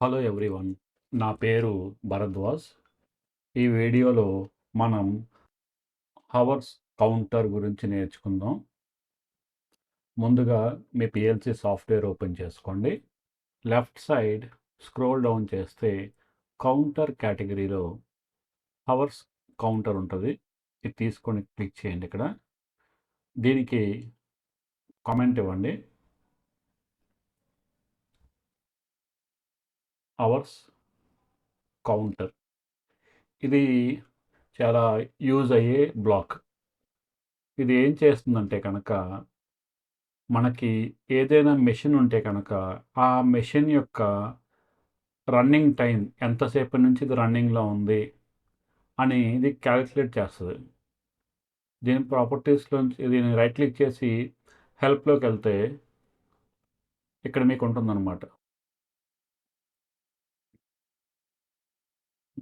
Hello everyone. నా పేరు భరద్వాజ్. ఈ వీడియోలో మనం హవర్స్ కౌంటర్ గురించి నేర్చుకుందాం. ముందుగా మీ పిఎల్సి సాఫ్ట్వేర్ ఓపెన్ చేసుకోండి. లెఫ్ట్ సైడ్ స్క్రోల్ డౌన్ చేస్తే కౌంటర్ కేటగిరీలో హవర్స్ కౌంటర్ ఉంటుంది. ఇది తీసుకొని క్లిక్ చేయండి. ఇక్కడ దీనికి కామెంట్ ఇవ్వండి. అవర్స్ కౌంటర్ ఇది చాలా యూజ్ అయ్యే బ్లాక్. ఇది ఏం చేస్తుందంటే కనుక మనకి ఏదైనా మెషిన్ ఉంటే కనుక ఆ మెషిన్ యొక్క రన్నింగ్ టైం ఎంతసేపు నుంచి ఇది రన్నింగ్లో ఉంది అని ఇది క్యాలిక్యులేట్ చేస్తుంది. దీని ప్రాపర్టీస్లోంచి దీన్ని రైట్ క్లిక్ చేసి హెల్ప్లోకి వెళ్తే ఇక్కడ మీకు ఉంటుందన్నమాట.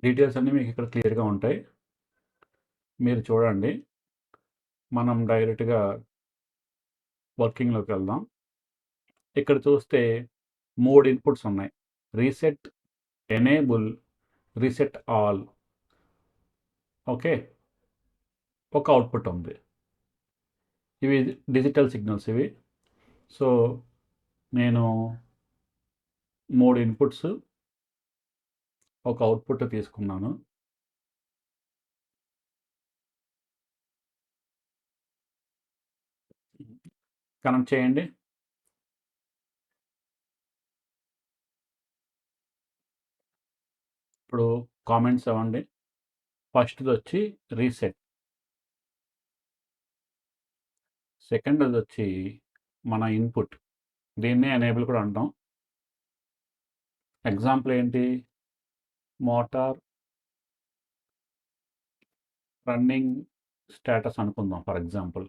డీటెయిల్స్ అన్నీ మీకు ఇక్కడ క్లియర్గా ఉంటాయి. మీరు చూడండి. మనం డైరెక్ట్గా వర్కింగ్లోకి వెళ్దాం. ఇక్కడ చూస్తే 3 ఇన్పుట్స్ ఉన్నాయి: reset, enable, reset all. Okay, ఒక అవుట్పుట్ ఉంది. ఇవి డిజిటల్ సిగ్నల్స్ ఇవి. సో నేను 3 ఇన్పుట్స్ ఒక అవుట్పుట్ తీసుకున్నాను. కనెక్ట్ చేయండి. ఇప్పుడు కామెంట్స్ ఇవ్వండి. ఫస్ట్ది వచ్చి రీసెట్, సెకండ్ది వచ్చి మన ఇన్పుట్, దీన్నే ఎనేబుల్ కూడా అంటాం. ఎగ్జాంపుల్ ఏంటి? మోటార్ రన్నింగ్ స్టేటస్ అనుకుందాం ఫర్ ఎగ్జాంపుల్.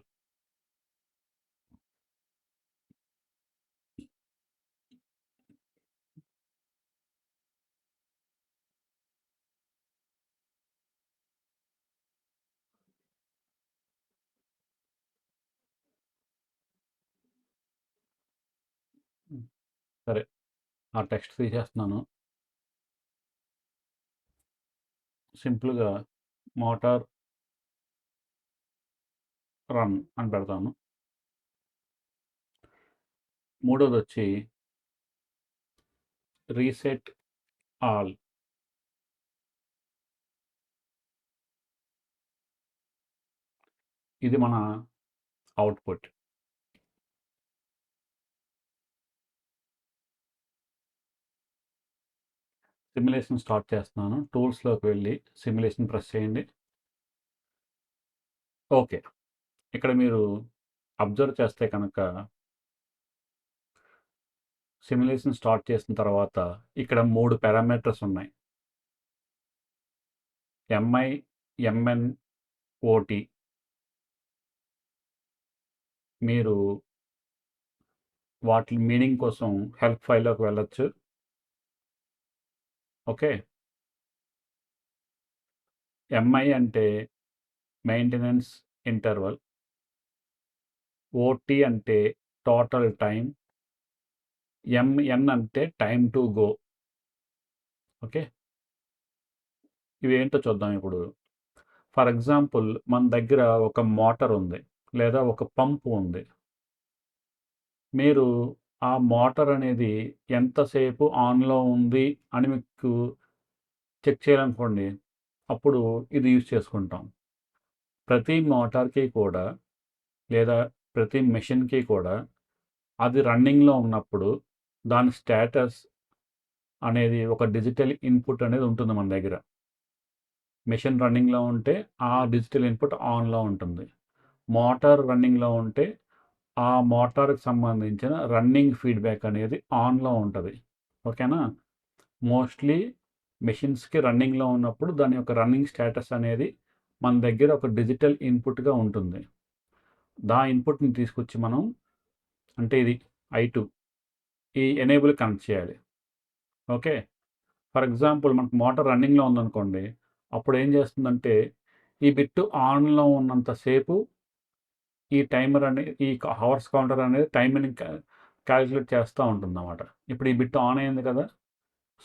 సరే, ఆ టెక్స్ట్ తీసేస్తున్నాను. సింపుల్గా మోటార్ రన్ అని పెడతాను. మూడోది వచ్చి రీసెట్ ఆల్. ఇది మన అవుట్పుట్. సిమ్యులేషన్ స్టార్ట్ చేస్తున్నాను. టూల్స్లోకి వెళ్ళి సిమ్యులేషన్ ప్రెస్ చేయండి. ఓకే, ఇక్కడ మీరు అబ్జర్వ్ చేస్తే కనుక సిమ్యులేషన్ స్టార్ట్ చేసిన తర్వాత ఇక్కడ 3 పారామీటర్స్ ఉన్నాయి: ఎంఐ, ఎంఎన్, ఓటీ. మీరు వాటి మీనింగ్ కోసం హెల్ప్ ఫైల్లోకి వెళ్ళొచ్చు. ఓకే, ఎంఐ అంటే మెయింటెనెన్స్ ఇంటర్వల్, ఓటీ అంటే టోటల్ టైం, ఎంఎన్ అంటే టైమ్ టు గో. ఓకే, ఇవి ఏంటో చూద్దాం ఇప్పుడు. ఫర్ ఎగ్జాంపుల్, మన దగ్గర ఒక మోటార్ ఉంది లేదా ఒక పంపు ఉంది. మీరు ఆ మోటార్ అనేది ఎంతసేపు ఆన్లో ఉంది అని మీకు చెక్ చేయాలనుకోండి, అప్పుడు ఇది యూజ్ చేసుకుంటాం. ప్రతి మోటార్కి కూడా లేదా ప్రతి మెషిన్కి కూడా అది రన్నింగ్లో ఉన్నప్పుడు దాని స్టేటస్ అనేది ఒక డిజిటల్ ఇన్పుట్ అనేది ఉంటుంది మన దగ్గర. మెషిన్ రన్నింగ్లో ఉంటే ఆ డిజిటల్ ఇన్పుట్ ఆన్లో ఉంటుంది. మోటార్ రన్నింగ్లో ఉంటే ఆ మోటార్కి సంబంధించిన రన్నింగ్ ఫీడ్బ్యాక్ అనేది ఆన్లో ఉంటుంది. ఓకేనా? మోస్ట్లీ మెషిన్స్కి రన్నింగ్లో ఉన్నప్పుడు దాని యొక్క రన్నింగ్ స్టేటస్ అనేది మన దగ్గర ఒక డిజిటల్ ఇన్పుట్గా ఉంటుంది. దా ఇన్పుట్ని తీసుకొచ్చి మనం, అంటే ఇది I2, ఈ ఎనేబుల్ కనెక్ట్ చేయాలి. ఓకే, ఫర్ ఎగ్జాంపుల్ మనకు మోటార్ రన్నింగ్లో ఉందనుకోండి, అప్పుడు ఏం చేస్తుందంటే ఈ బిట్ ఆన్లో ఉన్నంతసేపు ఈ టైమర్ అనేది, ఈ హవర్స్ కౌంటర్ అనేది టైంని క్యాలిక్యులేట్ చేస్తూ ఉంటుంది అన్నమాట. ఇప్పుడు ఈ బిట్ ఆన్ అయింది కదా,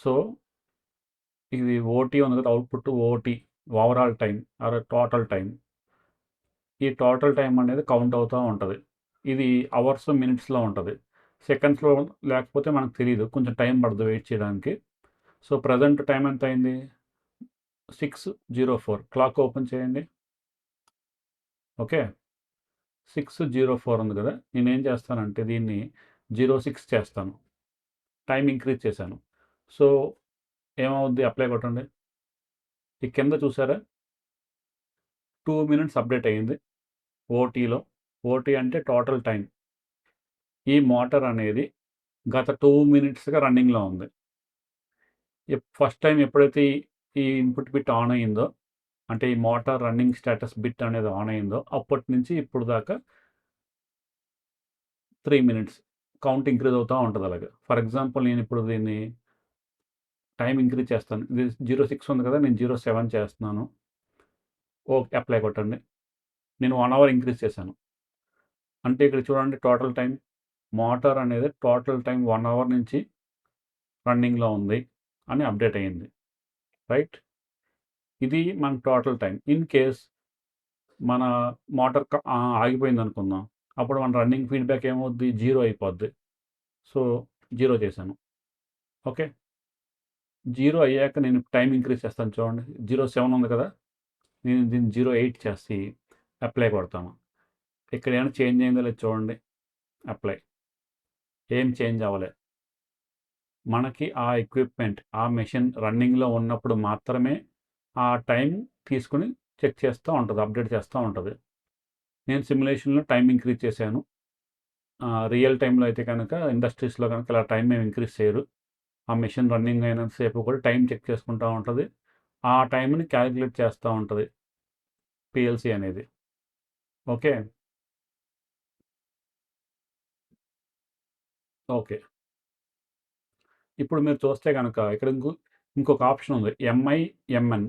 సో ఇది ఓటీ ఉంది కదా, output OT, overall time or total time. ఈ టోటల్ టైం అనేది కౌంట్ అవుతూ ఉంటుంది. ఇది అవర్స్ మినిట్స్లో ఉంటుంది, సెకండ్స్లో లేకపోతే మనకు తెలియదు, కొంచెం టైం పడుతుంది వెయిట్ చేయడానికి. సో ప్రజెంట్ టైం ఎంత అయింది? 6:04. క్లాక్ ఓపెన్ చేయండి. ఓకే, 6:04 ఉంది కదా. నేనేం చేస్తానంటే దీన్ని 06 చేస్తాను, టైం ఇంక్రీజ్ చేశాను. సో ఏమవుద్ది? అప్లై కొట్టండి. ఈ కింద చూసారా 2 minutes అప్డేట్ అయ్యింది ఓటీలో. ఓటీ అంటే టోటల్ టైం. ఈ మోటార్ అనేది గత 2 minutesగా రన్నింగ్లో ఉంది. ఫస్ట్ టైం ఎప్పుడైతే ఈ ఇన్పుట్ బిట్ ఆన్ అయ్యిందో, అంటే ఈ మోటార్ రన్నింగ్ స్టేటస్ బిట్ అనేది ఆన్ అయ్యిందో, అప్పటి నుంచి ఇప్పుడు దాకా 3 minutes కౌంట్ ఇంక్రీజ్ అవుతూ ఉంటుంది. అలాగే ఫర్ ఎగ్జాంపుల్ నేను ఇప్పుడు దీన్ని టైం ఇంక్రీజ్ చేస్తాను. ఇది 06 ఉంది కదా, నేను 07 చేస్తున్నాను. ఓకే, అప్లై కొట్టండి. నేను 1 hour ఇంక్రీజ్ చేశాను. అంటే ఇక్కడ చూడండి టోటల్ టైం, మోటార్ అనేది టోటల్ టైం 1 hour నుంచి రన్నింగ్లో ఉంది అని అప్డేట్ అయ్యింది. రైట్, ఇది మన టోటల్ టైం. ఇన్ కేస్ మన మోటార్ ఆగిపోయింది అనుకుందాం, అప్పుడు మన రన్నింగ్ ఫీడ్బ్యాక్ ఏమవుద్ది? 0 అయిపోద్ది. సో 0 చేశాను. ఓకే, 0 అయ్యాక నేను టైం ఇంక్రీజ్ చేస్తాను. చూడండి 07 ఉంది కదా, నేను దీన్ని 08 చేసి అప్లై కొడతాను. ఇక్కడ ఏమైనా చేంజ్ అయిందో లేదు చూడండి. అప్లై, ఏం చేంజ్ అవ్వలే. మనకి ఆ ఎక్విప్మెంట్, ఆ మెషిన్ రన్నింగ్లో ఉన్నప్పుడు మాత్రమే ఆ టైం తీసుకుని చెక్ చేస్తూ ఉంటుంది, అప్డేట్ చేస్తూ ఉంటుంది. నేను సిమ్యులేషన్లో టైం ఇంక్రీజ్ చేశాను. రియల్ టైంలో అయితే కనుక, ఇండస్ట్రీస్లో కనుక ఇలా టైం మేము ఇంక్రీజ్ చేయరు. ఆ మెషిన్ రన్నింగ్ అయినంతసేపు కూడా టైం చెక్ చేసుకుంటూ ఉంటుంది, ఆ టైంని క్యాలిక్యులేట్ చేస్తూ ఉంటుంది పిఎల్సి అనేది. ఓకే ఓకే, ఇప్పుడు మీరు చూస్తే కనుక ఇక్కడ ఇంకొక ఆప్షన్ ఉంది, ఎంఐఎంఎన్.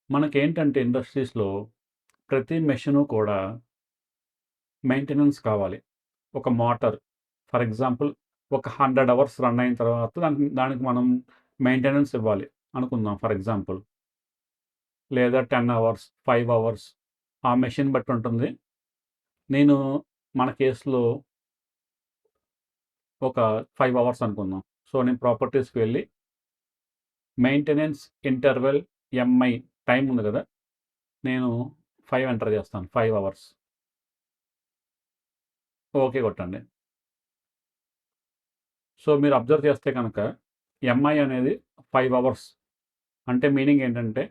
మనకేంటంటే ఇండస్ట్రీస్లో ప్రతి మెషిను కూడా మెయింటెనెన్స్ కావాలి. ఒక మోటార్ ఫర్ ఎగ్జాంపుల్ ఒక 100 hours రన్ అయిన తర్వాత దానికి మనం మెయింటెనెన్స్ ఇవ్వాలి అనుకుందాం ఫర్ ఎగ్జాంపుల్. లేదా 10 hours, 5 hours, ఆ మెషిన్ బట్టి ఉంటుంది. నేను మన కేసులో ఒక 5 hours అనుకుందాం. సో నేను ప్రాపర్టీస్కి వెళ్ళి మెయింటెనెన్స్ ఇంటర్వెల్ ఎంఐ టైం ఉంది కదా, నేను 5 ఎంటర్ చేస్తాను, 5 hours. ఓకే కొట్టండి. సో మీరు అబ్జర్వ్ చేస్తే కనుక ఎంఐ అనేది 5 hours. అంటే మీనింగ్ ఏంటంటే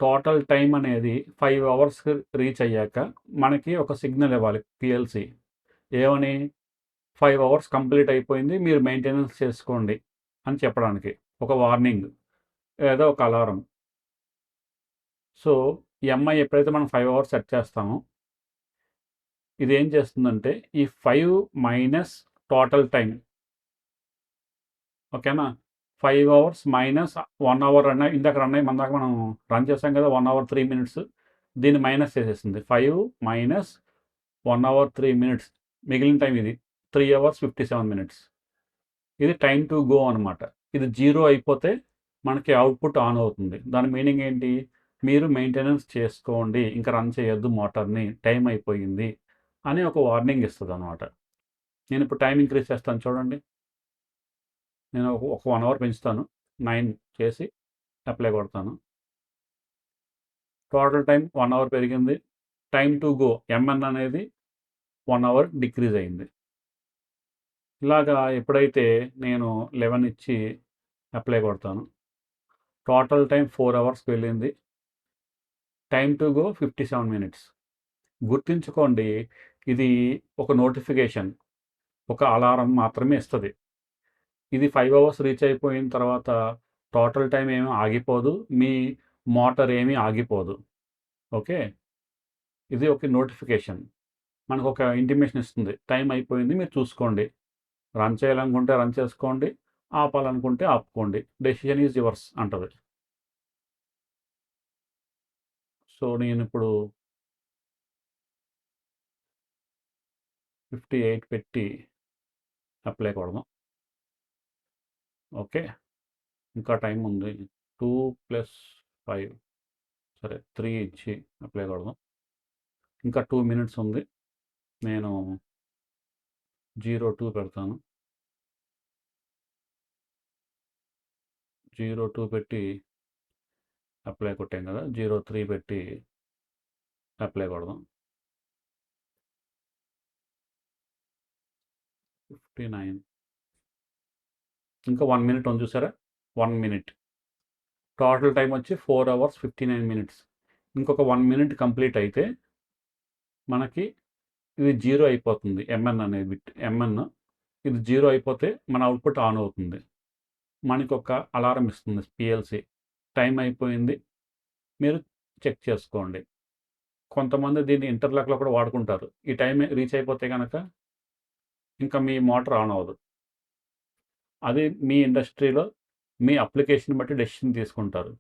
టోటల్ టైం అనేది 5 hours రీచ్ అయ్యాక మనకి ఒక సిగ్నల్ ఇవ్వాలి పిఎల్సి. ఏమని? 5 hours కంప్లీట్ అయిపోయింది, మీరు మెయింటెనెన్స్ చేసుకోండి అని చెప్పడానికి ఒక వార్నింగ్ లేదా ఒక అలారం. సో ఎంఐ ఎప్పుడైతే మనం 5 hours సెట్ చేస్తామో, ఇది ఏం చేస్తుందంటే ఈ 5 మైనస్ టోటల్ టైం. ఓకేనా, 5 hours మైనస్ 1 hour ఇందాక రన్ అయ్యి మన దాకా మనం రన్ చేసాం కదా, 1 hour 3 minutes, దీన్ని మైనస్ చేసేసింది. 5 మైనస్ 1 hour 3 minutes, మిగిలిన టైం ఇది 3 hours 57 minutes. ఇది టైం టు గో అనమాట. ఇది 0 అయిపోతే మనకి అవుట్పుట్ ఆన్ అవుతుంది. దాని మీనింగ్ ఏంటి? మీరు మెయింటెనెన్స్ చేసుకోండి, ఇంకా రన్ చేయొద్దు మోటార్ని, టైం అయిపోయింది అని ఒక వార్నింగ్ ఇస్తుంది అనమాట. నేను ఇప్పుడు టైం ఇంక్రీజ్ చేస్తాను చూడండి. నేను ఒక 1 hour పెంచుతాను, 9 చేసి అప్లై కొడతాను. టోటల్ టైం 1 hour పెరిగింది. టైం టు గో ఎంఎన్ అనేది 1 hour డిక్రీజ్ అయింది. ఇలాగా ఎప్పుడైతే నేను 11 ఇచ్చి అప్లై కొడతాను, టోటల్ టైం 4 hours వెళ్ళింది. Time to go 57 minutes. గుర్తుంచుకోండి, ఇది ఒక నోటిఫికేషన్, ఒక అలారం మాత్రమే ఇస్తుంది. ఇది 5 hours రీచ్ అయిపోయిన తర్వాత టోటల్ టైం ఏమీ ఆగిపోదు, మీ మోటార్ ఏమీ ఆగిపోదు. ఓకే, ఇది ఒక నోటిఫికేషన్, మనకు ఒక ఇంటిమేషన్ ఇస్తుంది, టైం అయిపోయింది, మీరు చూసుకోండి, రన్ చేయాలనుకుంటే రన్ చేసుకోండి, ఆపాలనుకుంటే ఆపుకోండి, డెసిషన్ ఈజ్ యువర్స్ అంటది. సో నేను ఇప్పుడు 58 పెట్టి అప్లై కొడదాం. ఓకే. ఇంకా టైం ఉంది. 2 + 5 సరే 3 ఇచ్చి అప్లై కొడదాం. ఇంకా 2 మినిట్స్ ఉంది. నేను 02 పెడతాను. 02 పెట్టి అప్లై కొట్టాం కదా! 03 పెట్టి అప్లై కొడదాం. 59 ఇంకా 1 మినిట్ ఉంది చూసారా? 1 మినిట్. టోటల్ టైం వచ్చి 4 అవర్స్ 59 మినిట్స్. ఇంకొక 1 మినిట్ కంప్లీట్ అయితే మనకి ఇది 0 అయిపోతుంది. ఎంఎన్ అనేది బిట్. ఎంఎన్ ఇది 0 అయిపోతే మన అవుట్‌పుట్ ఆన్ అవుతుంది. మనకొక అలారం ఇస్తుంది పీఎల్‌సీ. టైం అయిపోయింది. మీరు చెక్ చేసుకోండి. కొంతమంది దీన్ని ఇంటర్లాక్‌లో కూడా వాడుకుంటారు. ఈ టైం రీచ్ అయిపోతే గనక ఇంకా మీ మోటార్ ఆన్ అవ్వదు. అది మీ ఇండస్ట్రీలో మీ అప్లికేషన్ బట్టి డెసిషన్ తీసుకుంటారు.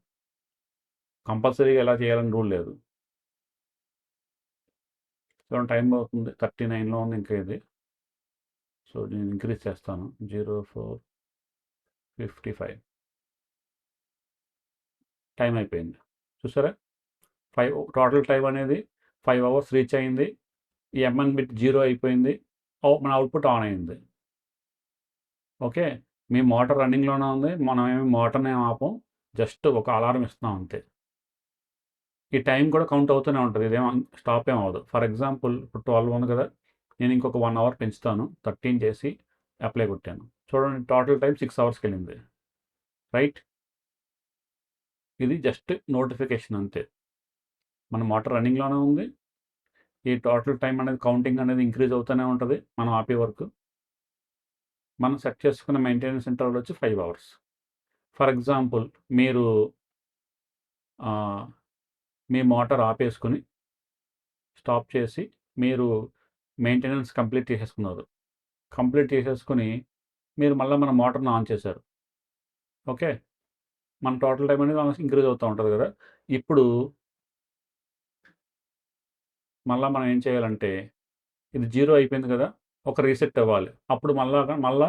కంపల్సరీగా ఎలా చేయాలని రూల్ లేదు. చూడండి టైం అవుతుంది. 39లో ఉంది ఇంకా ఇది. సో నేను ఇంక్రీజ్ చేస్తాను. 04:55 టైం అయిపోయింది. చూసారా? 5 టోటల్ టైం అనేది 5 అవర్స్ రీచ్ అయింది. ఈ ఎంఎన్ బిట్ 0 అయిపోయింది. మన అవుట్‌పుట్ ఆన్ అయింది. ఓకే. మీ మోటార్ రన్నింగ్‌లోనే ఉంది. మనం ఏమి మోటార్‌ని ఏమి ఆపం. జస్ట్ ఒక అలారం ఇస్తున్నాం అంతే. ఈ టైం కూడా కౌంట్ అవుతూనే ఉంటది. ఇదేం స్టాప్ ఏమి అవ్వదు. ఫర్ ఎగ్జాంపుల్ ఇప్పుడు 12 ఉంది కదా! నేను ఇంకొక 1 అవర్ పెంచుతాను. 13 చేసి అప్లై కొట్టాను. చూడండి టోటల్ టైం 6 అవర్స్‌కెళ్ళింది. రైట్? ఇది జస్ట్ నోటిఫికేషన్ అంతే. మన మోటార్ రన్నింగ్‌లోనే ఉంది. ఈ టోటల్ టైం అనేది కౌంటింగ్ అనేది ఇంక్రీజ్ అవుతూనే ఉంటది. మనం ఆపే వరకు. మనం సెట్ చేసుకున్న మెయింటెనెన్స్ ఇంటర్వల్ వచ్చి 5 అవర్స్. ఫర్ ఎగ్జాంపుల్ మీరు మీ మోటార్ ఆపేసుకొని స్టాప్ చేసి మీరు మెయింటెనెన్స్ కంప్లీట్ చేసేసుకున్నారు. కంప్లీట్ చేసేసుకొని మీరు మళ్ళా మన మోటార్‌ని ఆన్ చేశారు. ఓకే. మన టోటల్ టైం అనేది ఇంక్రీజ్ అవుతా ఉంటది కదా! ఇప్పుడు మళ్ళా మనం ఏం చేయాలంటే ఇది 0 అయిపోయింది కదా! ఒక రీసెట్ అవ్వాలి. అప్పుడు మళ్ళా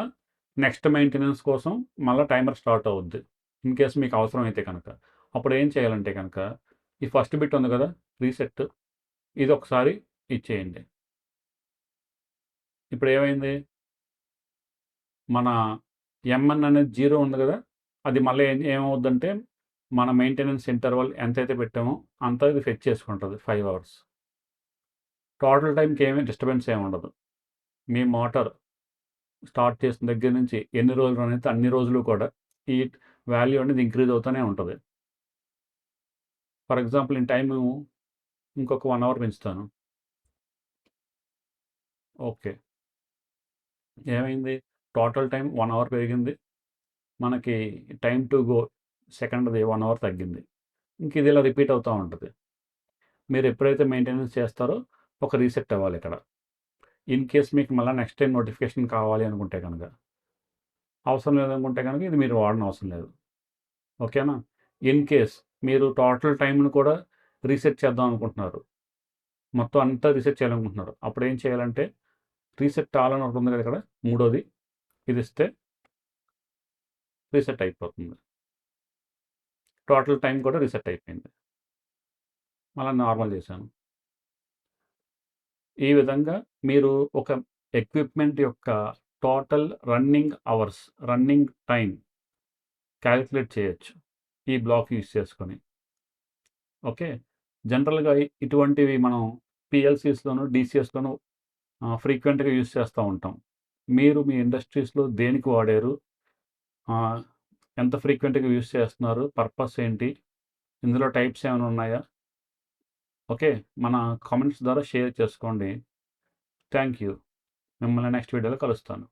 నెక్స్ట్ మెయింటెనెన్స్ కోసం మళ్ళా టైమర్ స్టార్ట్ అవుద్ది. ఇన్ కేస్ మీకు అవసరమైతే కనుక. అప్పుడు ఏం చేయాలంటే కనుక ఈ ఫస్ట్ బిట్ ఉంది కదా! రీసెట్ ఇది ఒకసారి ఇచ్చేయండి. ఇప్పుడు ఏమైంది? మన ఎంఎన్ అనేది 0 ఉంది కదా! అది మళ్ళీ ఏమవుద్దంటే మన మెయింటెనెన్స్ ఇంటర్వల్ ఎంతైతే పెట్టామో అంత ఇది ఫెచ్ చేసుకుంటది 5 అవర్స్. టోటల్ టైంకి ఏమీ డిస్టర్బెన్స్ ఏమి ఉండదు. మీ మోటార్ స్టార్ట్ చేసిన దగ్గర నుంచి ఎన్ని రోజులు రన్ అయితే అన్ని రోజులు కూడా ఈ వాల్యూ అనేది ఇంక్రీజ్ అవుతూనే ఉంటది. ఫర్ ఎగ్జాంపుల్ నేను టైము ఇంకొక 1 అవర్ పెంచుతాను. ఓకే. ఏమైంది? టోటల్ టైం 1 అవర్ పెరిగింది. మనకి టైమ్ టు గో సెకండ్‌ది 1 అవర్ తగ్గింది. ఇంక ఇది ఇలా రిపీట్ అవుతా ఉంటది. మీరు ఎప్పుడైతే మెయింటెనెన్స్ చేస్తారో ఒక రీసెట్ అవ్వాలి ఇక్కడ. ఇన్ కేస్ మీకు మళ్ళా నెక్స్ట్ టైమ్ నోటిఫికేషన్ కావాలి అనుకుంటే గనక. అవసరం లేదనుకుంటే గనక ఇది మీరు వాడనవసరం లేదు. ఓకేనా? ఇన్ కేస్ మీరు టోటల్ టైమ్‌ని కూడా రీసెట్ చేద్దాం అనుకుంటున్నారు. మొత్తం అంతా రీసెట్ చేయాలనుకుంటున్నారు. అప్పుడేం చేయాలంటే రీసెట్ ఆల్ అని ఒకటి ఉంది కదా ఇక్కడ మూడోది. ఇది ఇస్తే రీసెట్ అయిపోతుంది. టోటల్ టైం కూడా రీసెట్ అయిపోయింది. మళ్ళా నార్మల్ చేశాను. ఈ విధంగా మీరు ఒక ఎక్విప్‌మెంట్ యొక్క total running hours, running time calculate చేయొచ్చు. ఈ బ్లాక్ యూజ్ చేసుకొని. ఓకే. జనరల్‌గా ఇటువంటివి మనం పీఎల్‌సీస్‌లోను, డీసీఎస్‌లోను ఫ్రీక్వెంట్‌గా యూజ్ చేస్తా ఉంటాం. మీరు మీ ఇండస్ట్రీస్‌లో దేనికి వాడారు? ఆహ్, ఎంత ఫ్రీక్వెంట్‌గా యూజ్ చేస్తున్నారు? పర్పస్ ఏంటి? ఇందులో టైప్స్ ఏమైనా ఉన్నాయా? ఓకే. మన కామెంట్స్ ద్వారా షేర్ చేసుకోండి. Thank you. మిమ్మల్ని నెక్స్ట్ వీడియోలో కలుస్తాను.